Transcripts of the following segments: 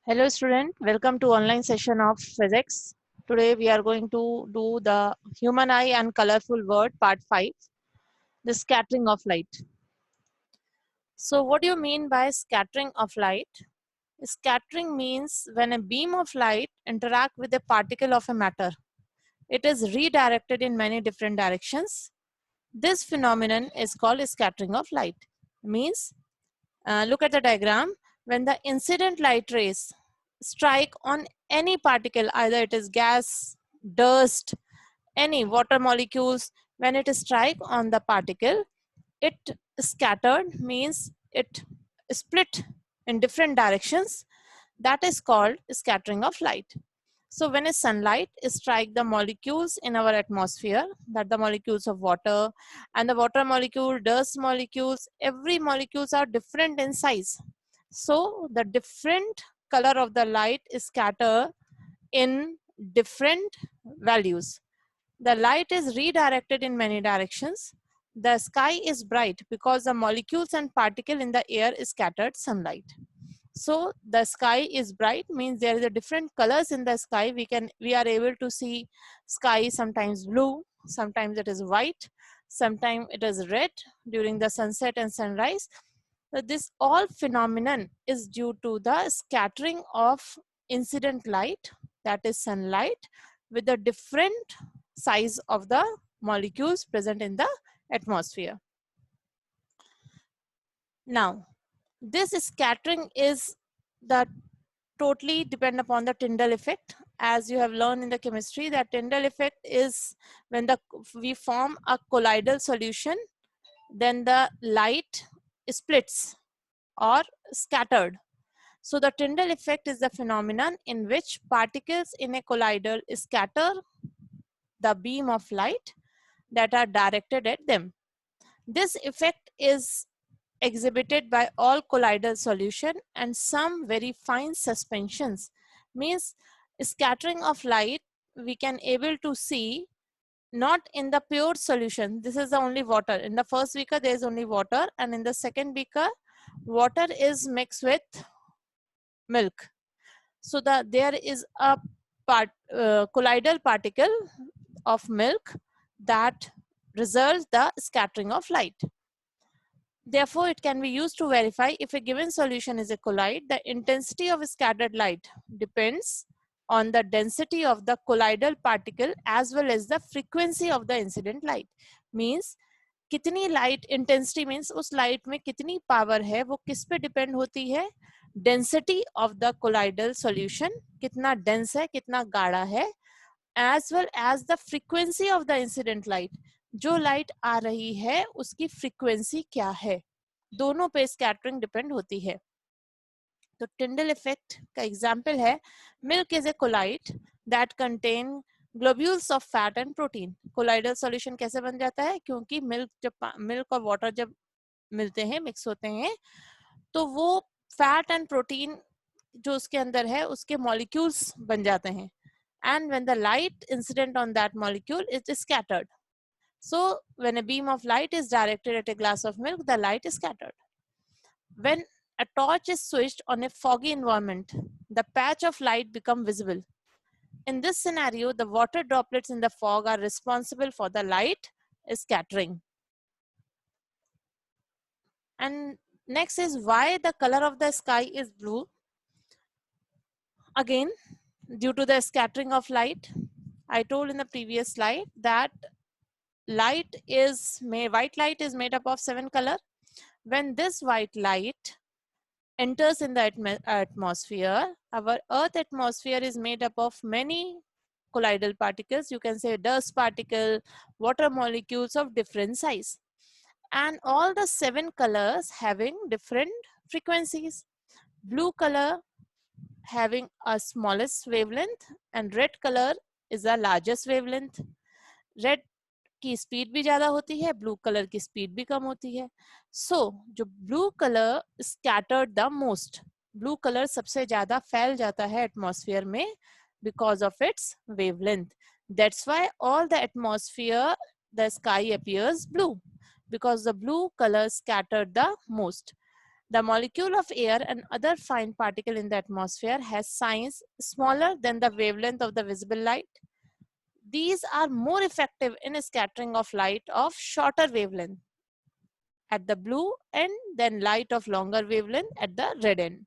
Hello student, welcome to online session of physics. Today we are going to do the human eye and colorful world part 5, the scattering of light. So what do you mean by scattering of light? Scattering means when a beam of light interact with a particle of a matter. It is redirected in many different directions. This phenomenon is called scattering of light. Means look at the diagram. When the incident light rays strike on any particle, either it is gas, dust, any water molecules, when it strike on the particle, it scattered means it split in different directions. That is called scattering of light. So when a sunlight strike the molecules in our atmosphere, that the molecules of water and the water molecule, dust molecules, every molecules are different in size. So the different color of the light is scattered in different values. The light is redirected in many directions. The sky is bright because the molecules and particle in the air is scattered sunlight. So the sky is bright means there is a different colors in the sky. We are able to see sky sometimes blue, sometimes it is white, sometimes it is red during the sunset and sunrise. So this all phenomenon is due to the scattering of incident light, that is sunlight, with the different size of the molecules present in the atmosphere. Now, this scattering is the totally depend upon the Tyndall effect. As you have learned in the chemistry, that Tyndall effect is when we form a colloidal solution, then the light splits or scattered. So the Tyndall effect is the phenomenon in which particles in a colloidal scatter the beam of light that are directed at them. This effect is exhibited by all colloidal solution and some very fine suspensions. Means scattering of light we can able to see not in the pure solution. This is the only water. In the first beaker there is only water, and in the second beaker water is mixed with milk. So there is a colloidal particle of milk that results the scattering of light. Therefore, it can be used to verify if a given solution is a colloid. The intensity of scattered light depends on the density of the colloidal particle as well as the frequency of the incident light. Means कितनी light intensity means उस light में कितनी power है वो किस पे depend होती है, density of the colloidal solution, कितना डेंस है, कितना गाढ़ा है, as well as the frequency of the incident light, जो लाइट आ रही है उसकी फ्रीक्वेंसी क्या है, दोनों पे स्कैटरिंग डिपेंड होती है. तो टिंडल इफेक्ट का एग्जांपल है milk is a colloid that contain globules of fat and protein. Colloidal solution कैसे बन जाता है, क्योंकि मिल्क और वाटर जब मिलते हैं, मिक्स होते हैं, तो वो फैट एंड प्रोटीन जो उसके अंदर है उसके मॉलिक्यूल्स बन जाते हैं. And when the light incident on that molecule is scattered. So when a beam of light is directed at a glass of milk, the light is scattered. When a torch is switched on a foggy environment, the patch of light becomes visible. In this scenario, the water droplets in the fog are responsible for the light scattering. And next is why the color of the sky is blue. Again, due to the scattering of light. I told in the previous slide that white light is made up of 7 colors. When this white light enters in the atmosphere, our Earth atmosphere is made up of many colloidal particles. You can say dust particle, water molecules of different size. And all the 7 colors having different frequencies. Blue color having a smallest wavelength and red color is the largest wavelength. Red की speed भी ज्यादा होती है, blue colour की speed भी कम होती है. सो जो blue colour scattered the most, blue colour सबसे ज्यादा फैल जाता है एटमॉस्फेयर में because of its wavelength. That's why all the atmosphere the sky appears blue because the blue color scattered the most. The molecule of air and other fine particle in the atmosphere has size smaller than the wavelength of the visible light. These are more effective in scattering of light of shorter wavelength at the blue end than light of longer wavelength at the red end.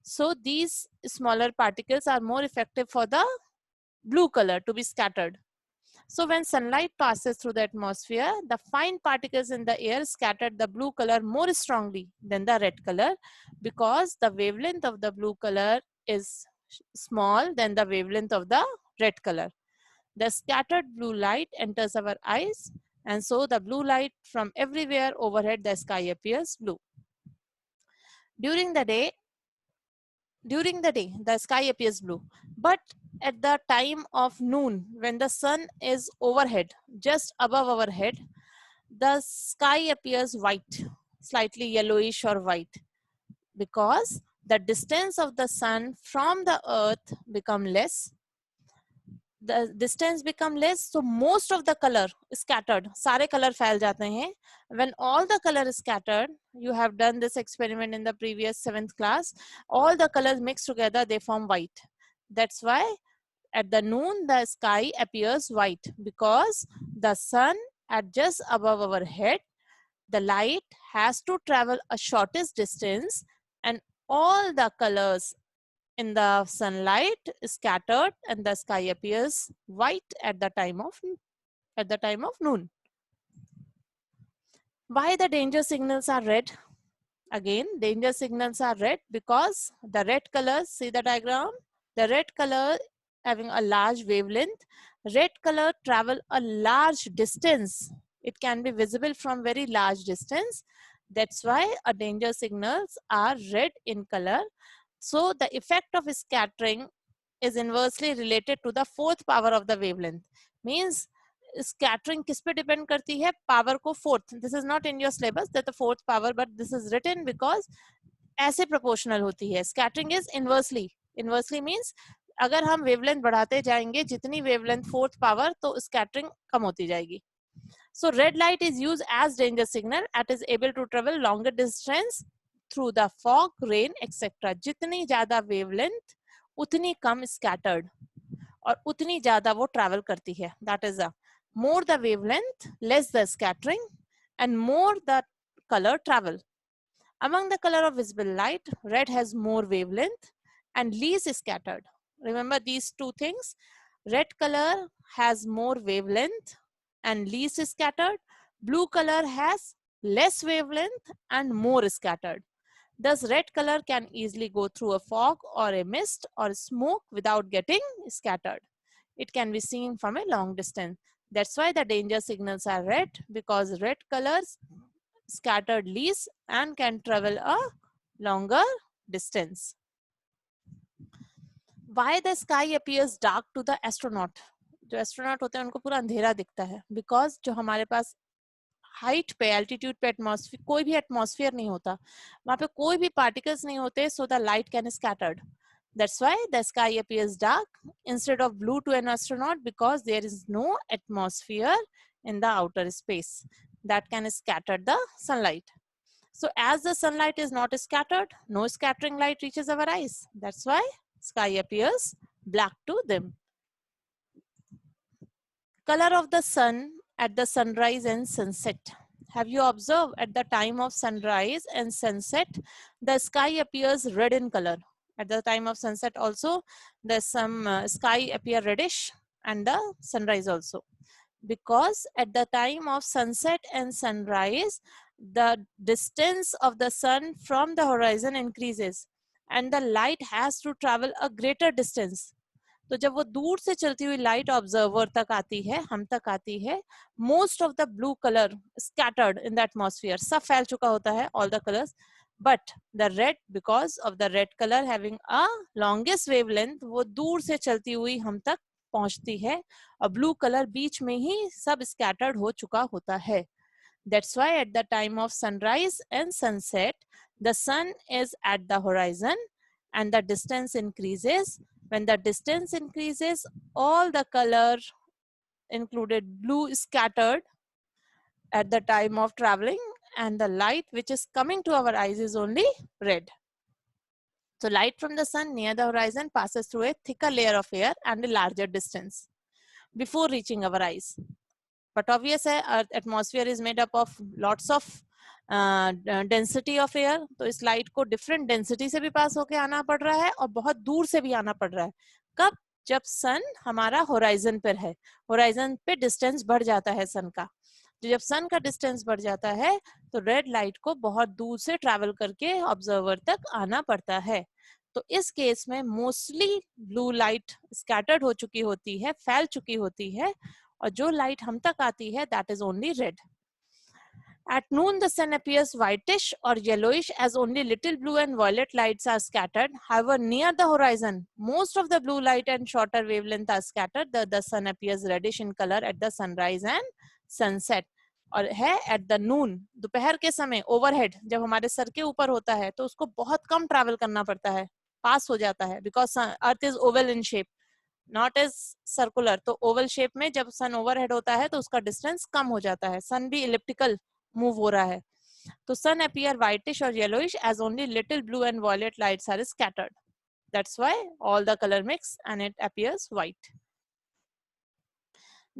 So these smaller particles are more effective for the blue color to be scattered. So when sunlight passes through the atmosphere, the fine particles in the air scattered the blue color more strongly than the red color, because the wavelength of the blue color is small than the wavelength of the red color. The scattered blue light enters our eyes, and so the blue light from everywhere overhead the sky appears blue. During the day, the sky appears blue. But at the time of noon, when the sun is overhead, just above our head, the sky appears white, slightly yellowish or white, because the distance of the sun from the earth become less. The distance become less, so most of the color is scattered. सारे color फैल जाते हैं. When all the color is scattered, you have done this experiment in the previous 7th class, all the colors mixed together, they form white. That's why at the noon, the sky appears white, because the sun at just above our head, the light has to travel a shortest distance, and all the colors in the sunlight is scattered, and the sky appears white at the time of noon. Why the danger signals are red? Again, danger signals are red because the red color, see the diagram, the red color having a large wavelength, red color travel a large distance. It can be visible from very large distance. That's why a danger signals are red in color. So the effect of scattering is inversely related to the fourth power of the wavelength. Means scattering किस पे depend करती है? Power को fourth. This is not in your syllabus that the fourth power, but this is written because ऐसे proportional होती है. Scattering is inversely. Inversely means अगर हम wavelength बढ़ाते जाएंगे जितनी wavelength fourth power, तो scattering कम होती जाएगी. So red light is used as danger signal and is able to travel longer distance through the fog, rain, etc. जितनी ज़्यादा wavelength उतनी कम scattered और उतनी ज़्यादा वो travel करती है. That is a more the wavelength, less the scattering, and more the color travel. Among the color of visible light, red has more wavelength and least scattered. Remember these two things. Red color has more wavelength and least scattered. Blue color has less wavelength and more scattered. Thus, red color can easily go through a fog or a mist or smoke without getting scattered. It can be seen from a long distance. That's why the danger signals are red, because red colors scattered least and can travel a longer distance. Why the sky appears dark to the astronaut? जो astronaut होते हैं उनको पूरा अंधेरा दिखता है, because जो हमारे पास हाइट पे, एल्टीट्यूड पे एटमॉस्फेयर, कोई भी एटमॉस्फेयर नहीं होता, वहां पे कोई भी पार्टिकल्स नहीं होते, so the light can scattered. That's why the sky appears dark instead of blue to an astronaut, because there is no atmosphere in the outer space that can scatter the sunlight. So as the sunlight is not scattered, no scattering light reaches our eyes. That's why sky appears black to them. Color of the sun at the sunrise and sunset. Have you observed at the time of sunrise and sunset, the sky appears red in color. At the time of sunset also, the sky appear reddish, and the sunrise also. Because at the time of sunset and sunrise, the distance of the sun from the horizon increases, and the light has to travel a greater distance. तो जब वो दूर से चलती हुई light observer तक आती है, हम तक आती है, most of the blue colour scattered in the atmosphere, सब फैल चुका होता है, all the colours. But the red, because of the red colour having a longest wavelength, वो दूर से चलती हुई हम तक पहुंचती है, और ब्लू कलर बीच में ही सब स्कैटर्ड हो चुका होता है. That's why at the time of sunrise and sunset, the sun is at the horizon and the distance increases. When the distance increases, all the color included blue is scattered at the time of traveling, and the light which is coming to our eyes is only red. So light from the sun near the horizon passes through a thicker layer of air and a larger distance before reaching our eyes. But obvious है, Earth atmosphere is made up of lots of density of air, तो इस light को different density से भी पास होके आना पड़ रहा है और बहुत दूर से भी आना पड़ रहा है. कब? जब सन हमारा होराइजन पर है. होराइजन पे डिस्टेंस बढ़ जाता है सन का. तो जब सन का डिस्टेंस बढ़ जाता है तो रेड लाइट को बहुत दूर से ट्रैवल करके ऑब्जर्वर तक आना पड़ता है. तो इस केस में मोस्टली ब्लू लाइट स्कैटर्ड हो चुकी होती है, फैल चुकी होती है, और जो लाइट हम तक आती है that is only red. At noon, the sun appears whitish or yellowish as only little blue and violet lights are scattered. However, near the horizon, most of the blue light and shorter wavelength are scattered. The sun appears reddish in color at the sunrise and sunset. और है at the noon, दोपहर के समय overhead जब हमारे sir के ऊपर होता है तो उसको बहुत कम ट्रैवल करना पड़ता है, पास हो जाता है, because earth is oval in shape, not as circular. तो ओवल शेप में जब सन ओवरहेड होता है तो उसका डिस्टेंस कम हो जाता है. सन भी इलिप्टिकल मूव हो रहा है. तो सन अपीयर व्हाइटिश और yellowish as only little blue and violet lights are scattered. That's why all the colour mix and it appears white.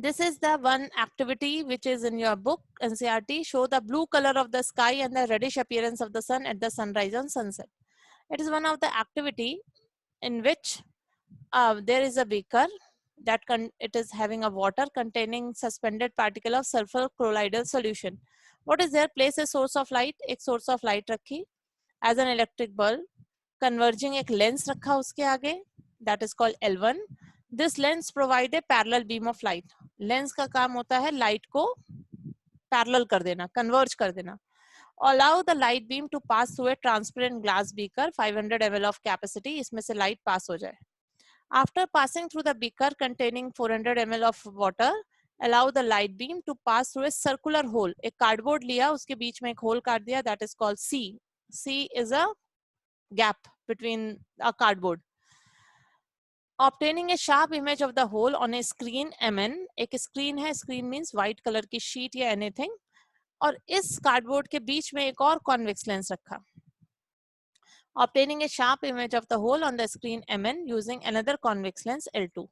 This is the one activity which is in your book NCERT. Show the blue color of the sky and the reddish appearance of the sun at the sunrise and sunset. It is one of the activity in which there is a beaker that it is having a water containing suspended particle of sulfur colloidal solution. What is there? Place a source of light, एक source of light रखी as an electric bulb, converging एक lens रखा उसके आगे, that is called L1. This lens provide a parallel beam of light. Lens का काम होता है light को parallel कर देना, converge कर देना. Allow the light beam to pass through a transparent glass beaker 500 ml of capacity. इसमें से light pass हो जाए. After passing through the beaker containing 400 ml of water, allow the light beam to pass through a circular hole. एक cardboard लिया, उसके बीच में एक hole काट दिया, that is called C. C is a gap between a cardboard. Obtaining a sharp image of the hole on a screen MN. एक screen है, screen means white color की sheet या anything. और इस cardboard के बीच में एक और convex lens रखा. Obtaining a sharp image of the hole on the screen MN using another convex lens L2.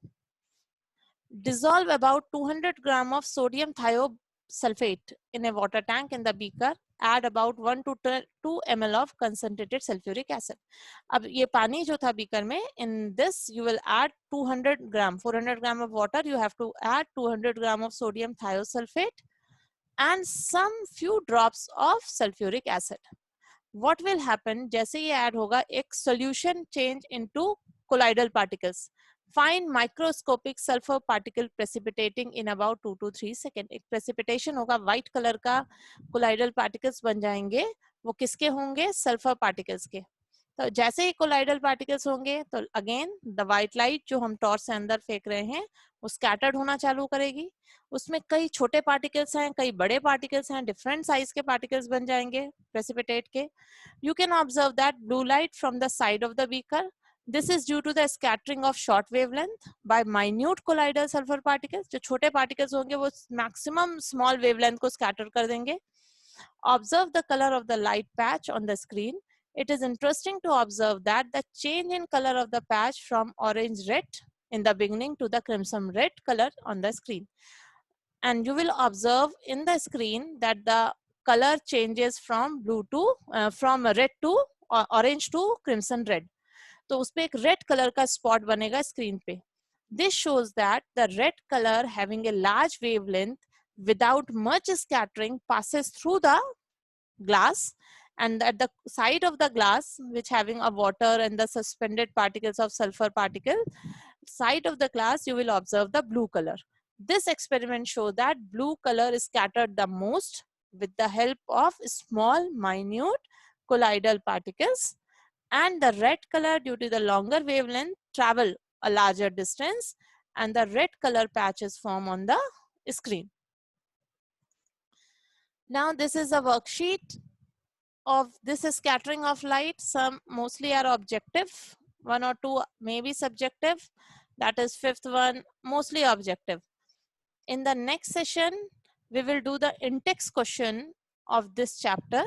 Dissolve about 200 gram of sodium thiosulfate in a water tank in the beaker. Add about 1 to 2 ml of concentrated sulfuric acid. अब ये पानी जो था beaker में, in this you will add 200 gram, 400 gram of water, you have to add 200 gram of sodium thiosulfate and some few drops of sulfuric acid. What will happen? जैसे ये add होगा, एक solution change into colloidal particles. Find microscopic sulfur particle precipitating in about 2 to 3 seconds. एक precipitation होगा, white color का colloidal particles बन जाएंगे. वो किसके होंगे? Sulfur particles के. तो जैसे ही colloidal particles होंगे तो again the white light जो हम टॉर्च से अंदर फेंक रहे हैं वो scattered होना चालू करेगी. उसमें कई छोटे particles हैं, कई बड़े particles हैं, different size के particles बन जाएंगे precipitate के. You can observe that blue light from the side of the beaker. This is due to the scattering of short wavelength by minute colloidal sulfur particles. जो छोटे particles होंगे वो maximum small wavelength को scatter कर देंगे. Observe the color of the light patch on the screen. It is interesting to observe that the change in color of the patch from orange red in the beginning to the crimson red color on the screen. And you will observe in the screen that the color changes from blue to from red to orange to crimson red. तो उस पे एक red colour का spot बनेगा screen पे. This shows that the red colour having a large wavelength without much scattering passes through the glass, and at the side of the glass which having a water and the suspended particles of sulfur particle side of the glass, you will observe the blue color. This experiment shows that blue color is scattered the most with the help of small minute colloidal particles, and the red color due to the longer wavelength travel a larger distance, and the red color patches form on the screen. Now this is a worksheet of this is scattering of light. Some mostly are objective, 1 or 2 may be subjective, that is 5th one mostly objective. In the next session we will do the in-text question of this chapter,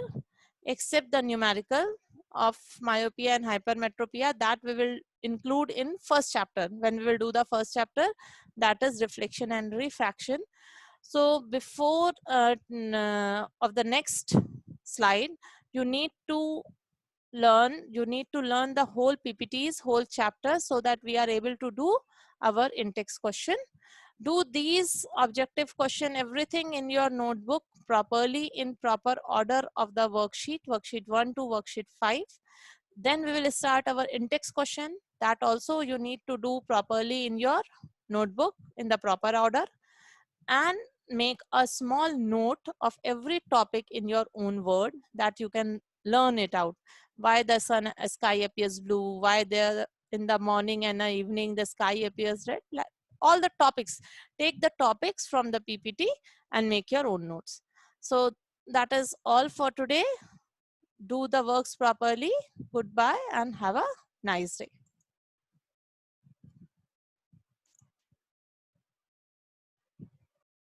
except the numerical of myopia and hypermetropia that we will include in first chapter. When we will do the first chapter, that is reflection and refraction. So before of the next slide, you need to learn the whole PPTs, whole chapter, so that we are able to do our in-text question. Do these objective question, everything in your notebook properly in proper order of the worksheet, worksheet 1 to worksheet 5. Then we will start our in-text question. That also you need to do properly in your notebook in the proper order, and make a small note of every topic in your own word that you can learn it out. Why the sky appears blue, why there in the morning and the evening the sky appears red, all the topics. Take the topics from the PPT and make your own notes. So that is all for today. Do the works properly. Goodbye and have a nice day.